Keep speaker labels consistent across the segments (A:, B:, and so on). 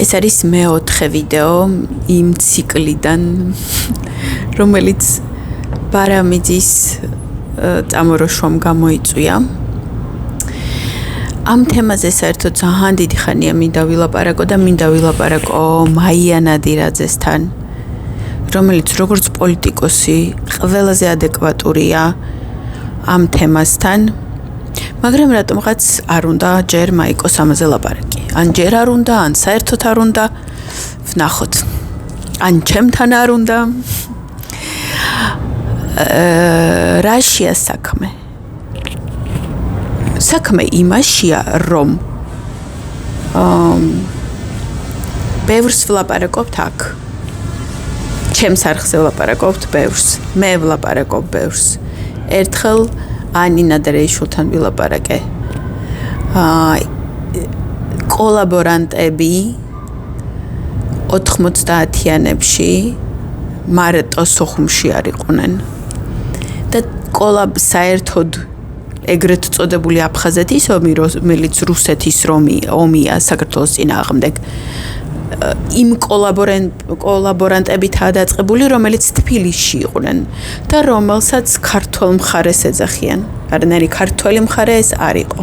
A: ეს არის მეოთხე ვიდეო იმ ციკლიდან, რომელიც ბარამიძის წამოროშვამ გამოიწვია. ამ თემაზე საერთოდ ძალიან დიდი ხანია მინდა ვილაპარაკო და მინდა ვილაპარაკო მაია ნადირაძესთან, რომელიც როგორც პოლიტიკოსი ყველაზე ადეკვატურია ამ თემასთან, მაგრამ რატომღაც არ უნდა ჯერ მაიკოს ამაზე ლაპარაკი. ან ჯერ არ უნდა, ან საერთოდ არ უნდა, ვნახოთ. ან ჩემთან არ უნდა. რაშია საქმე? საქმე იმაშია, რომ ბევრს ვლაპარაკობთ აქ. ჩემს არხზე ვლაპარაკობთ ბევრს. მე ვლაპარაკობ ბევრს. ერთხელ ანინა დრეიშვილთან ვილაპარაკე. კოლაბორანტები 90-იანებში მარტო სოხუმში არ იყვნენ. და საერთოდ ეგრეთ წოდებული აფხაზეთის ომი, რომელიც რუსეთის ომია საქართველოს წინააღმდეგ, იმ კოლაბორანტებითაა დაწყებული, რომელიც თბილისში იყვნენ და რომელსაც ქართველ მხარეს ეძახიან. არანაირი ქართველი მხარე ეს არ იყო.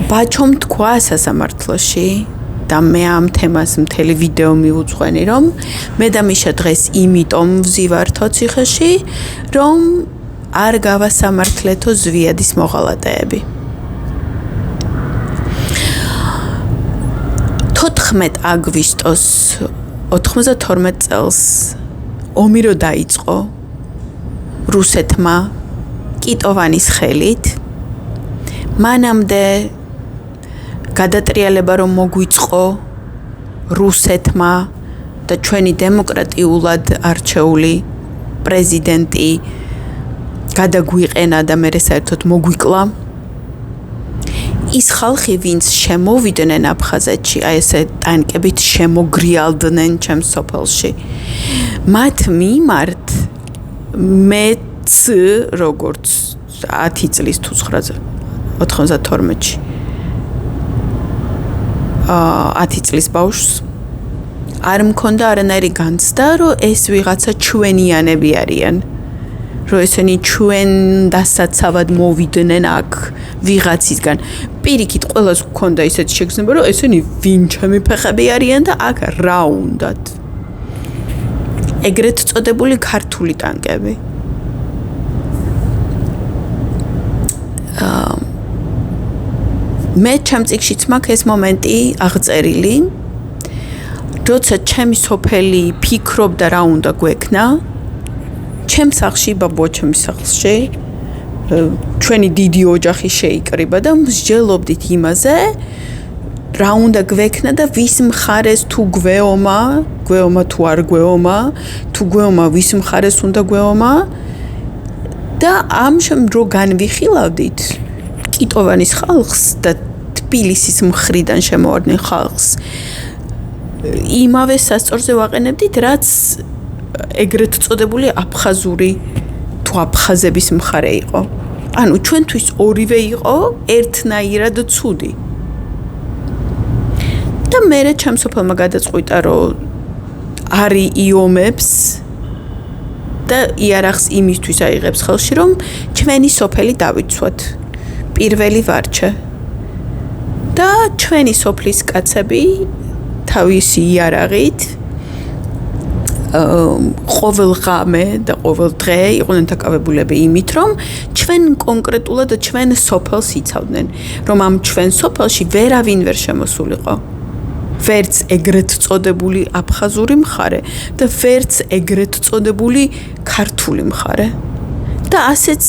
A: ბაჩომ თქვა სასამართლოში და მე ამ თემას მთელი ვიდეო მივუძღვენი, რომ მე და მიშა დღეს იმიტომ ვზივართ ოციხეში, რომ არ გავასამართლეთო ზვიადის მოღალატეები. 14 აგვისტოს 92 წელს ომი რო დაიწყო რუსეთმა კიტოვანის ხელით, მანამდე გადატრიალება რომ მოგვიწყო რუსეთმა და ჩვენი დემოკრატიულად არჩეული პრეზიდენტი გადაგვიყენა და მერე საერთოდ მოგვიკლა. ის ხალხი, ვინც შემოვიდნენ აფხაზეთში, აი ესე ტანკებით შემოგრიალდნენ ჩემს სოფელში, მათ მიმართ მეც როგორც 10 წლის თუ 92-ში 10 წლის ბავშვს არ მქონდა არანაირი განცდა, რომ ეს ვიღაცა ჩვენიანები არიან, რომ ესენი ჩვენ დასაცავად მოვიდნენ აქ ვიღაცისგან. პირიქით ყველას გქონდა ისეთი შეგრძნება, რომ ესენი ვინ ჩემი ფეხები არიან და აქ რა უნდათ. ეგრეთ წოდებული ქართული ტანკები. მე ჩემ წიგშიც მაქვს ეს მომენტი აღწერილი, როცა ჩემი სოფელი ფიქრობდა რა უნდა გვექნა, ჩემს სახლში, ბაბუა ჩემის სახლში, ჩვენი დიდი ოჯახი შეიკრიბა და მსჯელობდით იმაზე, რა უნდა გვექნა და ვის მხარეს თუ გვეომა თუ არ გვეომა, თუ გვეომა ვის მხარეს უნდა გვეომა და ამ რო განვიხილავდით კიტოვანის ხალხს და თბილისის მხრიდან შემოვარდნენ ხალხს, იმავე სასწორზე ვაყენებდით, რაც ეგრეთ წოდებული აფხაზური თუ აფხაზების მხარე იყო. ანუ ჩვენთვის ორივე იყო ერთნაირად ცუდი. და მერე ჩემ სოფელმა გადაწყვიტა, რომ არ იომებს და იარაღს იმისთვის აიღებს ხელში, რომ ჩვენი სოფელი დავიცვათ. პირველი ვარჩე. და ჩვენი სოფლის კაცები თავისი იარაღით ყოველ ღამე და ყოველ დღე იყვნენ დაკავებულები იმით, რომ ჩვენ კონკრეტულად ჩვენ სოფელს იცავდნენ, რომ ამ ჩვენ სოფელში ვერავინ ვერ შემოსულიყო. ვერც ეგრეთ წოდებული აფხაზური მხარე და ვერც ეგრეთ წოდებული ქართული მხარე. და ასეც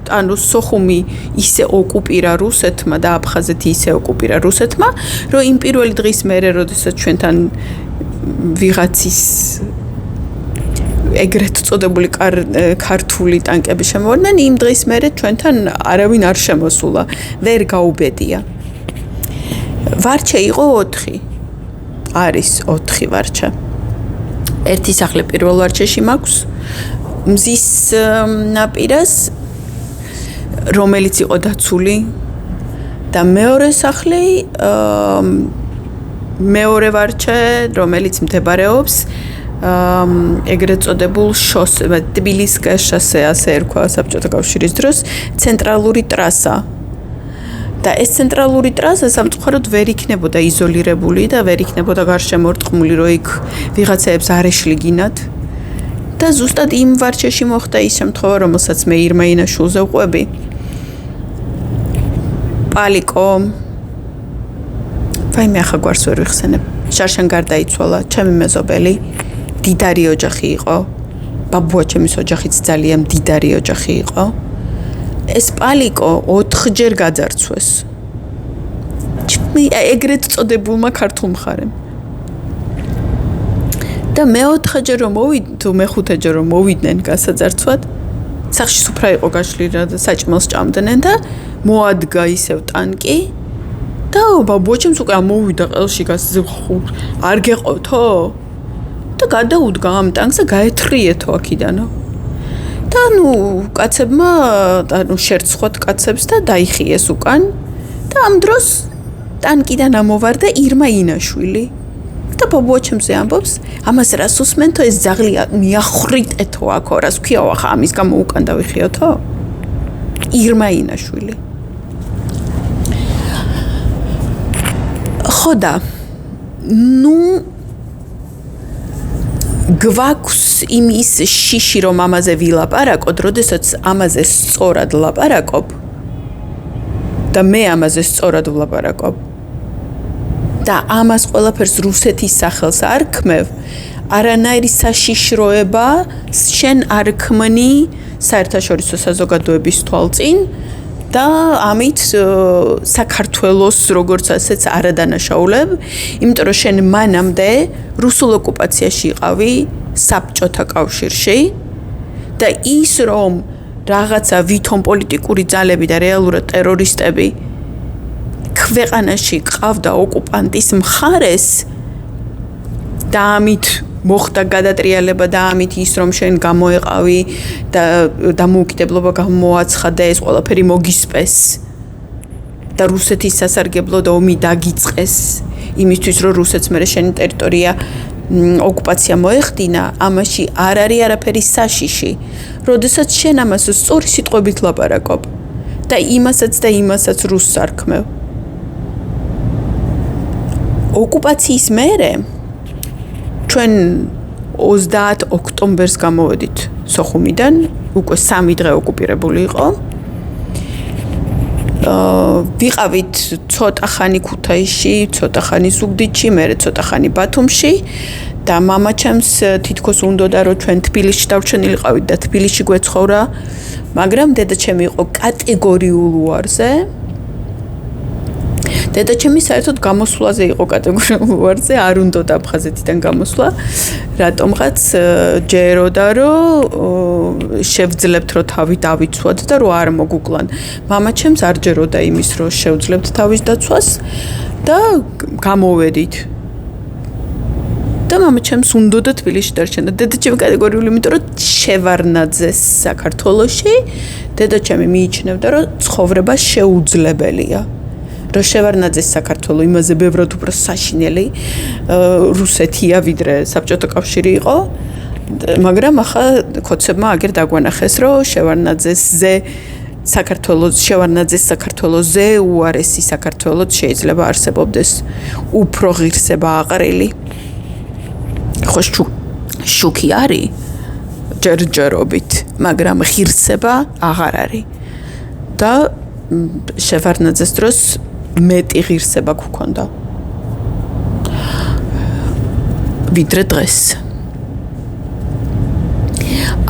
A: ანუ სოხუმი ისე ოკუპირა რუსეთმა და აფხაზეთი ისე ოკუპირა რუსეთმა, რომ იმ პირველი დღის მერე, როდესაც ჩვენთან ვიღაცის ეგრეთ წოდებული ქართული ტანკები შემოვარდნენ, იმ დღის მერე ჩვენთან არავინ არ შემოსულა, ვერ გაუბედია. ვარჩე იყო 4. არის 4 ვარჩე. ერთი სახლი პირველ ვარჩეში მაქვს, მზის ნაპირას, რომელიც იყო დაცული და მეორე სახლი მეორე ვარჩე, რომელიც მდებარეობს ეგრეთ წოდებულ თბილისის შოსე, ასე ერქვა საბჭოთა კავშირის დროს, ცენტრალური ტრასა. და ეს ცენტრალური ტრასა სამწუხაროდ ვერ იქნებოდა იზოლირებული და ვერ იქნებოდა გარშემორტყმული, რომ იქ ვიღაცაებს არ ეშლიგინათ. და ზუსტად იმ ვარჩეში მოხდა ის შემთხვევა, რომელსაც მე ირმა ინაშვილზე ვყვები. პალიკო ვაიმე ახლა გვარს ვერ ვიხსენებ. შარშან გარდაიცვალა, ჩემი მეზობელი, დიდარი ოჯახი იყო. ბაბუა ჩემის ოჯახიც ძალიან დიდარი ოჯახი იყო. ეს პალიკო 4-ჯერ გაძარცვეს. ეგრეთ წოდებულმა ქართულ მხარემ. და მე-4-ჯერ რომ თუ მე-5-ჯერ რომ მოვიდნენ გასაძარცვად, სახში სუფრა იყო გაშლილი და საჭმელს ჭამდნენ და მოადგა ისევ ტანკი და ბაბუა ჩემს უკვე ამოვიდა ყელში არ გეყავთო? და გადაუდგა ამ ტანკს და გაეთრიეთო აქიდანო. და კაცებმა შერცხვათ კაცებს და დაიხიეს უკან და ამ დროს ტანკიდან ამოვარდა ირმა ინაშვილი. და ბაბუა ჩემზე ამბობს, ამას რას უსმენთო, ეს ძაღლი მიახრიტეთო აქო, რას ქვიაო ახლა ამის გამო უკან დავიხიოთო? ირმა ინაშვილი. ხოდა, გვაქვს იმის შიში რომ ამაზე ვილაპარაკოთ, როდესაც ამაზე სწორად ლაპარაკობ და მე ამაზე სწორად ვლაპარაკობ და ამას ყველაფერს რუსეთის სახელს არ ქმევ, არანაირი საშიშროება შენ არ ქმნი საერთაშორისო საზოგადოების თვალწინ და ამით საქართველოს როგორც ასეც არადანაშაულებ, იმიტომ რომ შენ მანამდე რუსულ ოკუპაციაში იყავი საბჭოთა კავშირში და ის რომ რაღაცა ვითომ პოლიტიკური ძალები და რეალურად ტერორისტები ქვეყანაში ყავდა ოკუპანტის მხარეს და ამით მოხდა გადატრიალება და ამით ის რომ შენ გამოეყავი და დამოუკიდებლობა გამოაცხადა ეს ყველაფერი მოგისპეს და რუსეთის სასარგებლოდ ომი დაგიწყეს იმისთვის რომ რუსეთს მერე შენი ტერიტორია ოკუპაცია მოეხდინა, ამაში არ არის არაფერი საშიში, როდესაც შენ ამას სწორი სიტყვებით ლაპარაკობ და იმასაც რუსს არ ქმევ. ოკუპაციის მერე ჩვენ 30 ოქტომბერს გამოვედით სოხუმიდან, უკვე 3 დღე ოკუპირებული იყო. ვიყავით ცოტა ხანი ქუთაისში, ცოტა ხანი ზუგდიდში, მერე ცოტა ხანი ბათუმში და მამაჩემს თითქოს უნდოდა რომ ჩვენ თბილისში დავრჩენილიყავით და თბილისში გვეცხოვრა, მაგრამ დედაჩემი იყო კატეგორიულ უარზე. დედაჩემი საერთოდ გამოსვლაზე იყო კატეგორიულ უარზე, არ უნდოდა აფხაზეთიდან გამოსვლა, რატომღაც ჯეროდა რომ შევძლებთ რომ თავი დავიცვათ და რომ არ მოგუკლან. მამაჩემს არ ჯეროდა იმის რომ შევძლებთ თავის დაცვას და გამოვედით. და მამაჩემს უნდოდა თბილისში დარჩენა. დედაჩემი კატეგორიული, იმიტომ რომ შევარნაძეს საქართველოში, დედაჩემი მიიჩნევდა რომ ცხოვრება შეუძლებელია. რომ შევარნაძეს საქართველო იმაზე ბევრად უფრო საშინელი რუსეთია ვიდრე საბჭოთა კავშირი იყო, მაგრამ ახლა ქოცებმა აგერ დაგვანახეს რომ შევარნაძეს საქართველოზე უარესი საქართველოს შეიძლება არსებობდეს უფრო ღირსება აყრილი. ხო შუქი არის ჯერჯერობით, მაგრამ ღირსება აღარ არის. და შევარნაძეს დროს მეტი ღირსება გქონდა ვიდრე დღეს.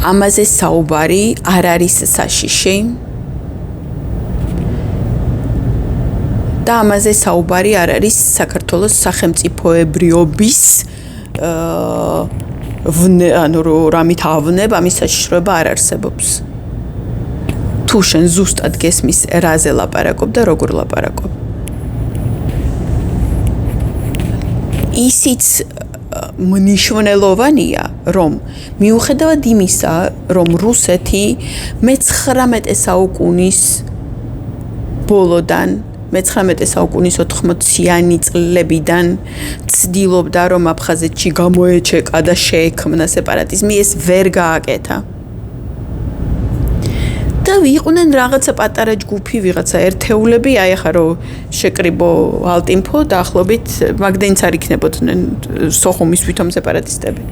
A: ამაზე საუბარი არ არის საშიში და ამაზე საუბარი არ არის საქართველოს სახელმწიფოებრიობის რამით ავნებ, ამის საშიშროება არ არსებობს. თუ შენ ზუსტად გესმის რაზე ლაპარაკობ და როგორ ლაპარაკობ. ისიც მნიშვნელოვანია, რომ მიუხედავად იმისა, რომ რუსეთი მე-19 საუკუნის ბოლოდან მე-19 საუკუნის 80-იანი წლებიდან ცდილობდა რომ აფხაზეთში გამოეჩეკა და შეექმნა სეპარატიზმი, ეს ვერ გააკეთა. და იყვნენ რაღაცა პატარა ჯგუფი, ვიღაცა ერთეულები, აი ახლა რომ შეკრიბო ალტინფო დაახლოებით მაგდენიც არ იქნებოდნენ სოხუმის ვითომ სეპარატისტები,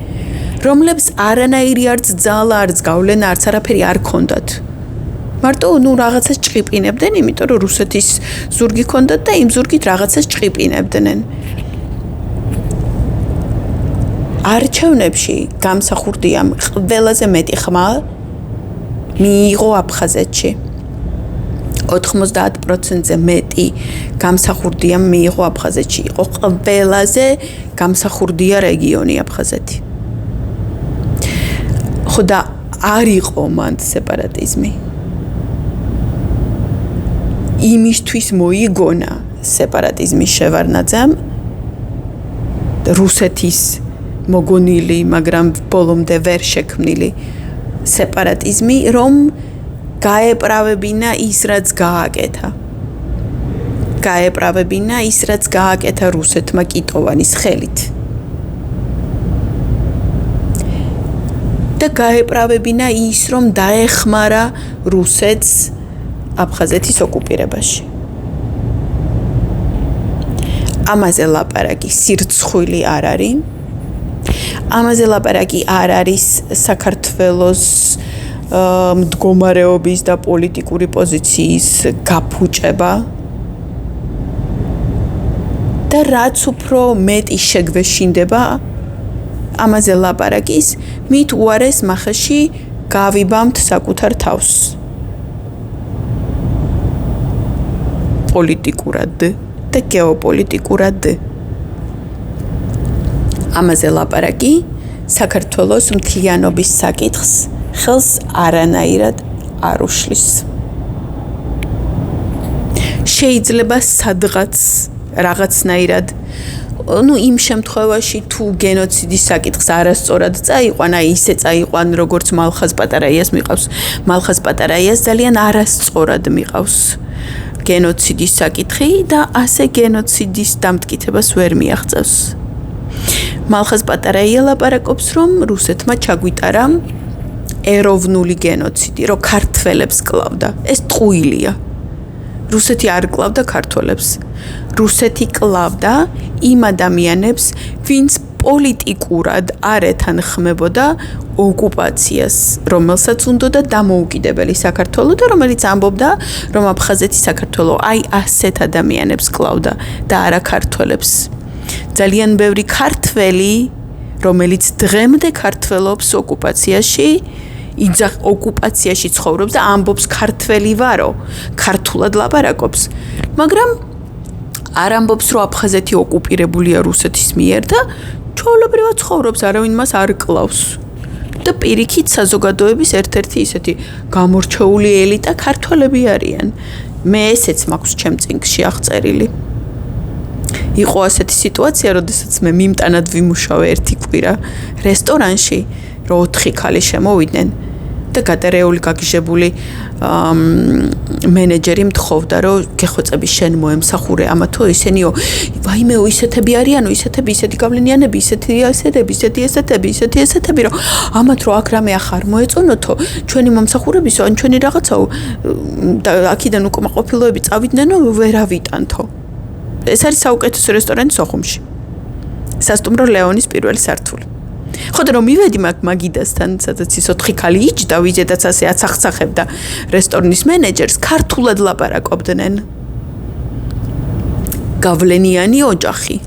A: რომლებს არანაირი არც ძალა, არც გავლენა, არც არაფერი არ ქონდათ. მარტო რაღაცას ჭყიპინებდნენ, იმიტომ რომ რუსეთის ზურგი ქონდათ და იმ ზურგით რაღაცას ჭყიპინებდნენ. არჩევნებში გამსახურდია ყველაზე მეტი ხმა მიიღო აფხაზეთში. 90%-ზე მეტი გამსახურდია მიიღო აფხაზეთში. იყო ყველაზე გამსახურდია რეგიონი აფხაზეთი. ხო და არ იყო მანდ სეპარატიზმი. იმისთვის მოიგონა სეპარატიზმის შევარნაძემ რუსეთის მოგონილი, მაგრამ ბოლომდე ვერ შექმნილი სეპარატიზმი, რომ გაეპრავებინა ის, რაც გააკეთა. გაეპრავებინა ის, რაც გააკეთა რუსეთმა კიტოვანის ხელით. და გაეპრავებინა ის, რომ დაეხმარა რუსეთს აფხაზეთის ოკუპირებაში. ამაზე ლაპარაკი სირცხვილი არ არის. ამაზე ლაპარაკი არ არის საქართველოს მდგომარეობის და პოლიტიკური პოზიციის გაფუჭება. და რაც უფრო მეტი შეგვეშინდება ამაზე ლაპარაკის, მით უარეს მახაში გავიბამთ საკუთარ თავს. პოლიტიკურად და გეოპოლიტიკურად. ამაზე ლაპარაკი საქართველოს მთლიანობის საკითხს ხელს არანაირად არ უშლის. შეიძლება სადღაც რაღაცნაირად იმ შემთხვევაში თუ გენოციდის საკითხს არასწორად წაიყვან, აი ისე წაიყვან, როგორც მალხაზ პატარაიას მიყავს. მალხაზ პატარაიას ძალიან არასწორად მიყავს გენოციდის საკითხი და ასე გენოციდის დამტკიცებას ვერ მიაღწევს. მალხაზ პატარაია ლაპარაკობს, რომ რუსეთმა ჩაგვიტარა ეროვნული გენოციდი, რომ ქართველებს კლავდა. ეს ტყუილია. რუსეთი არ კლავდა ქართველებს. რუსეთი კლავდა იმ ადამიანებს, ვინც პოლიტიკურად არ ეთანხმებოდა ოკუპაციას, რომელსაც უნდოდა დამოუკიდებელი საქართველო და რომელიც ამბობდა, რომ აფხაზეთი საქართველო აი ასეთ ადამიანებს კლავდა და არა ქართველებს. ძალიან ბევრი ქართველი, რომელიც დღემდე ქართველობს ოკუპაციაში, ოკუპაციაში ცხოვრობს და ამბობს ქართველი ვარო, ქართულად ლაპარაკობს, მაგრამ არ ამბობს, რომ აფხაზეთი ოკუპირებულია რუსეთის მიერ და ჩვეულებრივად ცხოვრობს, არავინ მას არ კლავს. და პირიქით საზოგადოების ერთ-ერთი ისეთი გამორჩეული ელიტა ქართველები არიან. მე ესეც მაქვს ჩემ წიგნში აღწერილი. იყო ასეთი სიტუაცია, როდესაც მე მიმტანად ვიმუშავე ერთი კვირა რესტორანში, რომ 4 ქალი შემოვიდნენ და გადარეული გაგიჟებული მენეჯერი მთხოვდა, რომ გეხვეწები შენ მოემსახურე ამათო ისენიო, ვაიმეო ისეთები არიანო, ისეთი გავლენიანები, ისეთი, რომ ამათ რო აქ რამე ახარ მოეწონოთო, ჩვენი მომსახურებისო, ან ჩვენი რაღაცაო და აქიდან უკმაყოფილოები წავიდნენ, ვერავიტანთო. ეს არის საუკეთესო რესტორანი სოხუმში. სასტუმრო ლეონის პირველი სართული. ხო და რომ მივედი მაგიდასთან, სადაც ის 4 ქალი იჯდა, ვიზედაც ასე აცახცახებდა რესტორნის მენეჯერს, ქართულად ლაპარაკობდნენ. გავლენიანი ოჯახი.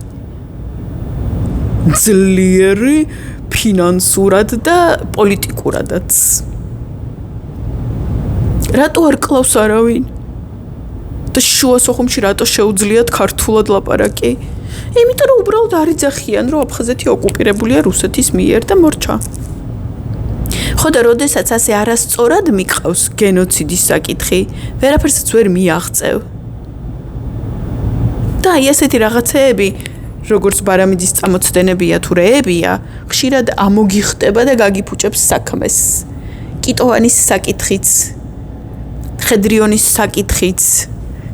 A: ძლიერი ფინანსურად და პოლიტიკურადაც. რატო არ კლავს არავინ? და შუა სოხუმში რატო შეუძლიათ ქართულად ლაპარაკი? იმიტომ რომ უბრალოდ არ იძახიან, რომ აფხაზეთი ოკუპირებულია რუსეთის მიერ და მორჩა. ხო და როდესაც ასე არასწორად მიყავს გენოციდის საკითხი, ვერაფერსაც ვერ მიაღწევ. და აი ასეთი რაღაცეები, როგორც ბარამიძის წამოწდენებია თუ რეებია, ხშირად ამოგიხტება და გაგიფუჭებს საქმეს. კიტოვანის საკითხიც, ხედრიონის საკითხიც,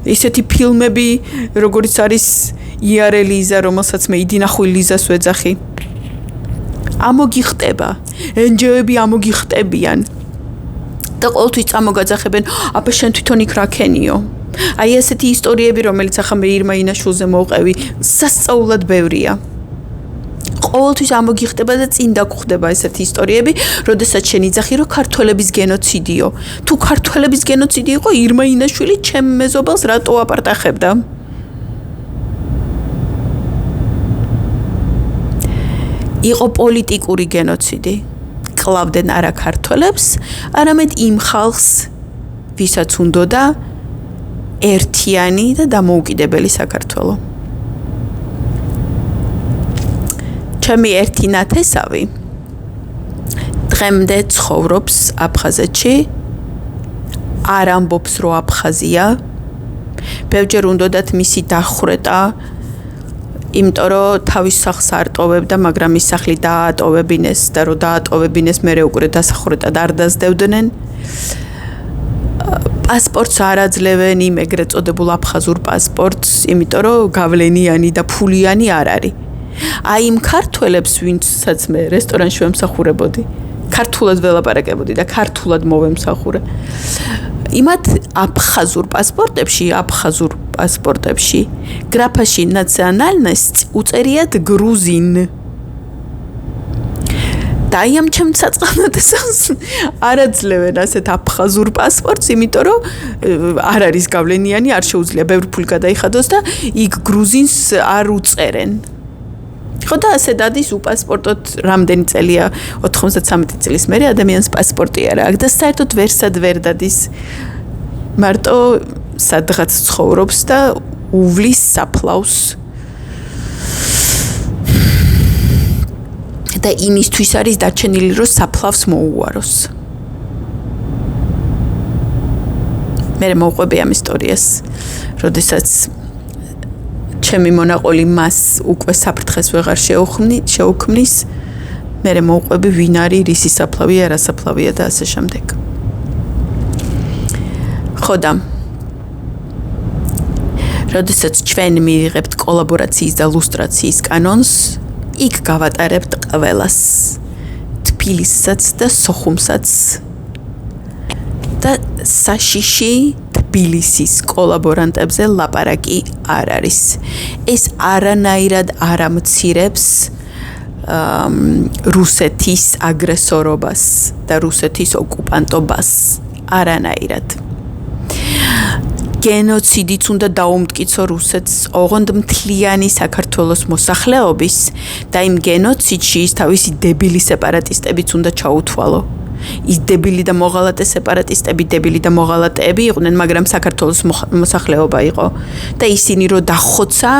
A: ისეთი ფილმები, როგორც არის იარე ლიზა, რომელსაც მე იდინახული ლიზას ვეძახი. ამოგიხტება. ენჯოები ამოგიხტებიან. და ყოველთვის წამოგაძახებენ, აბა შენ თვითონ იქ რა ქენიო. აი ესეთი ისტორიები, რომელიც ახლა მე ირმა ინაშვილზე მოვყევი, სასწაულად ბევრია. ყოველთვის ამოგიხტება და წინ დაგხვდება ესეთი ისტორიები, როდესაც შენ იძახი, რომ ქართველების გენოციდიო. თუ ქართველების გენოციდი იყო, ირმა ინაშვილი ჩემ მეზობელს რატო აპარტახებდა? იყო პოლიტიკური გენოციდი. კლავდნენ არა ქართველებს, არამედ იმ ხალხს, ვისაც უნდოდა ერთიანი და დამოუკიდებელი საქართველო. ჩემი ერთი ნათესავი დღემდე ცხოვრობს აფხაზეთში, არ ამბობს, რომ აფხაზია. ბევრჯერ უნდოდათ მისი დახვრეტა, იმიტომ რომ თავის სახლს არ ტოვებდა, მაგრამ ის სახლი დაატოვებინეს და რომ დაატოვებინეს, მერე უკვე დასახვრეტად არ დასდევდნენ. პასპორტს არ აძლევენ იმ ეგრეთ წოდებულ აფხაზურ პასპორტს, იმიტომ რომ გავლენიანი და ფულიანი არ არის. აი იმ ქართველებს, ვინცაც მე რესტორანში ვემსახურებოდი, ქართულად ველაპარაკებოდი და ქართულად მოვემსახურე. იმათ აფხაზურ პასპორტებში გრაფაში ნაციონალნესტ უწერიათ გრუზინ. და აი ამ ჩემ საწყალოდესას არ აძლევენ ასეთ აფხაზურ პასპორტს, იმიტომ რომ არ არის გავლენიანი, არ შეუძლია ბევრი ფული გადაიხადოს და იქ გრუზინს არ უწერენ. ხო და ასე დადის უპასპორტოდ რამდენი წელია 93 წლის მერე ადამიანს პასპორტი არ აქვს და საერთოდ ვერსად ვერ დადის. მარტო სადღაც ცხოვრობს და უვლის საფლავს. და იმისთვის არის დაჩენილი, რომ საფლავს მოუაროს. მე მოვყვები ამ ისტორიას, როდესაც ჩემი მონაყოლი მას უკვე საფრთხეს ვეღარ შეუქმნის, მე მოვყვები ვინ არის, რისი საფლავია, რა საფლავია და ასე შემდეგ. ხოდა როდესაც ჩვენ მივიღებთ კოლაბორაციის და ლუსტრაციის კანონს, იქ გავატარებთ ყველას, თბილისსაც და სოხუმსაც და საშიში თბილისის კოლაბორანტებზე ლაპარაკი არ არის. ეს არანაირად არ ამცირებს რუსეთის აგრესორობას და რუსეთის ოკუპანტობას. არანაირად. გენოციდიც უნდა დაუმტკიცო რუსეთს ოღონდ მთლიანი საქართველოს მოსახლეობის და იმ გენოციდში ის თავისი დებილი სეპარატისტებიც უნდა ჩაუთვალო. ის დებილი და მოღალატე სეპარატისტები, დებილი და მოღალატეები იყვნენ, მაგრამ საქართველოს მოსახლეობა იყო და ისინი რო დახოცა,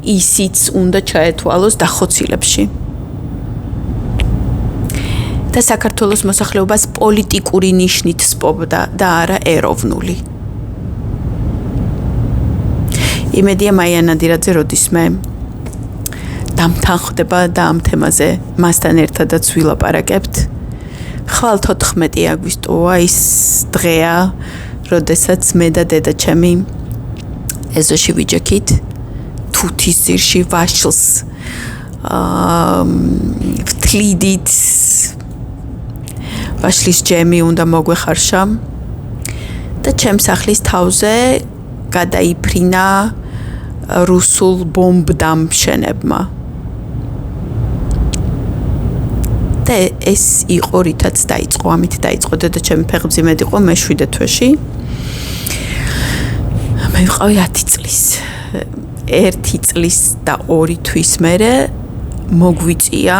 A: ისიც უნდა ჩაეთვალოს დახოცილებში. და საქართველოს მოსახლეობას პოლიტიკური ნიშნით სპობდა და არა ეროვნული. იმედია მაია ნადირაძე როდისმე დამთანხმდება და ამ თემაზე მასთან ერთადაც ვილაპარაკებთ. ხვალ 14 აგვისტოა ის დღეა, როდესაც მე და დედა ჩემი ეზოში ვიჯექით თუთის ძირში ვაშლს ვთლიდით ვაშლის ჯემი უნდა მოგვეხარშა და ჩემ სახლის თავზე გადაიფრინა რუსულ ბომბდამშენებმა. და ეს იყო რითაც დაიწყო, ამით დაიწყო და ჩემი ფეხმძიმედ იყო მე 7 თვეში. მე ვიყავი 10 წლის. 1 წლის და 2 თვის მერე მოგვიწია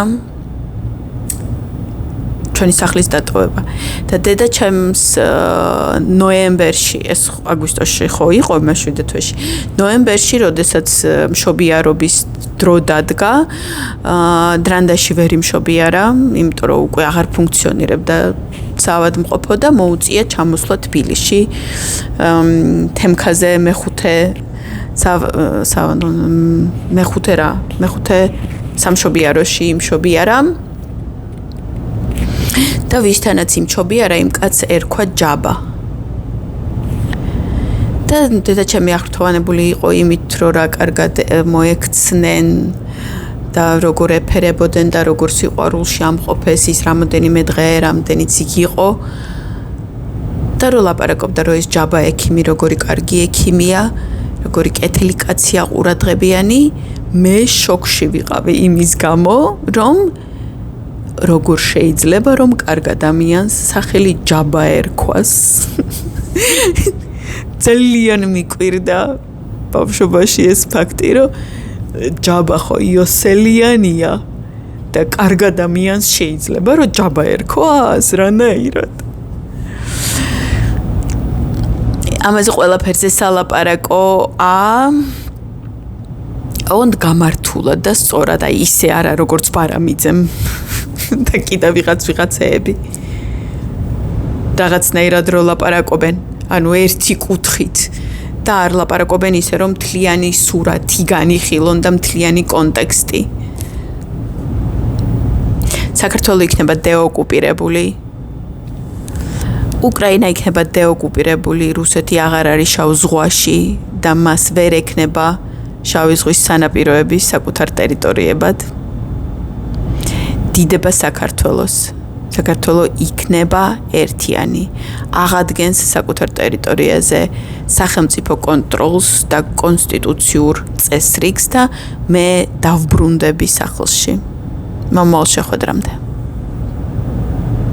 A: ჩვენი სახლის დატოვება. და დედა ჩემს ნოემბერში, ეს აგვისტოში ხო იყო მე 7 თვეში. ნოემბერში, როდესაც მშობიარობის დრო დადგა, დრანდაში ვერ იმშობიარა, იმიტომ რომ უკვე აღარ ფუნქციონირებდა საავადმყოფო და მოუწია ჩამოსვლა თბილისში. თემქაზე მეხუთე სამშობიაროში იმშობიარა. და ვისთანაც იმჩობიარა, იმ კაცს ერქვა ჯაბა. და დედაჩემი აღფრთოვანებული იყო იმით, რომ რა კარგად მოექცნენ და როგორ ეფერებოდნენ და როგორ სიყვარულში ამყოფეს ის რამოდენიმე დღე, რამდენიც იგი იყო და რომ ლაპარაკობდა, რომ ეს ჯაბა ექიმი როგორი კარგი ექიმია, როგორი კეთილი კაცია, ყურადღებიანი, მე შოკში ვიყავი იმის გამო, რომ როგორ შეიძლება რომ კარგ ადამიანს სახელი ჯაბა ერქვას. ძალიან მიკვირდა ბავშვობაში ეს ფაქტი, რომ ჯაბა ხო იოსელიანია და კარგ ადამიანს შეიძლება რომ ჯაბა ერქვას რანაირად. ამაზე ყველაფერზე სალაპარაკო ოღონდ გამართულად და სწორად, ისე არა როგორც ბარამიძემ და კიდევ ვიღაცეები რაღაცნაირად რო ლაპარაკობენ, ანუ ერთი კუთხით და არ ლაპარაკობენ ისე რომ მთლიანი სურათი განიხილონ და მთლიანი კონტექსტი. საქართველო იქნება დეოკუპირებული, უკრაინა იქნება დეოკუპირებული, რუსეთი აღარ არის შავ ზღვაში და მას ვერ ექნება შავი ზღვის სანაპიროები საკუთარ ტერიტორიებად. დიდება საქართველოს. საქართველო იქნება ერთიანი. აღადგენს საკუთარ ტერიტორიაზე სახელმწიფო კონტროლს და კონსტიტუციურ წესრიგს და მე დავბრუნდები სახლში. მომავალ შეხვედრამდე.